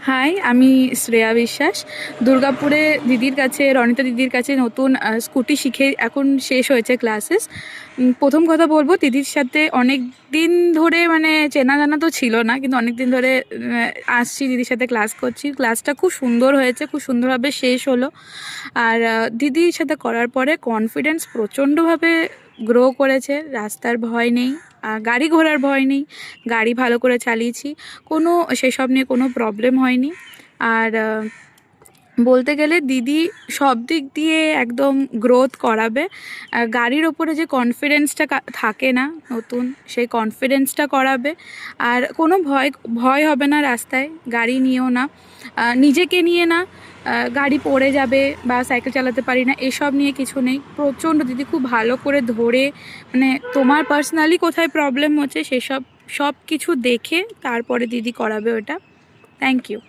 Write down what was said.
High, আমি শ্রেয়া বিশ্বাস। দুর্গাপুরে দিদির কাছে, রনিতা দিদির কাছে নতুন স্কুটি শিখে এখন শেষ হয়েছে ক্লাসেস। প্রথম কথা বলবো, দিদির সাথে অনেক দিন ধরে মানে চেনা জানা তো ছিল না, কিন্তু অনেক দিন ধরে আসছি, দিদির সাথে ক্লাস করছি। ক্লাসটা খুব সুন্দর হয়েছে, খুব সুন্দরভাবে শেষ হলো। আর দিদির সাথে করার পরে কনফিডেন্স প্রচণ্ডভাবে গ্রো করেছে। রাস্তার ভয় নেই, গাড়ি ঘোড়ার ভয় নেই, গাড়ি ভালো করে চালিয়েছি, কোনো সেসব নিয়ে কোনো প্রবলেম হয়নি। আর বলতে গেলে দিদি সব দিক দিয়ে একদম গ্রোথ করাবে। গাড়ির ওপরে যে কনফিডেন্সটা থাকে না নতুন, সেই কনফিডেন্সটা করাবে। আর কোনো ভয় ভয় হবে না রাস্তায়, গাড়ি নিয়েও না, নিজেকে নিয়ে না, গাড়ি পড়ে যাবে বা সাইকেল চালাতে পারি না এসব নিয়ে কিছু নেই। প্রচণ্ড দিদি খুব ভালো করে ধরে, মানে তোমার পার্সোনালি কোথায় প্রবলেম হচ্ছে সেসব সব কিছু দেখে তারপরে দিদি করাবে ওটা। Thank you.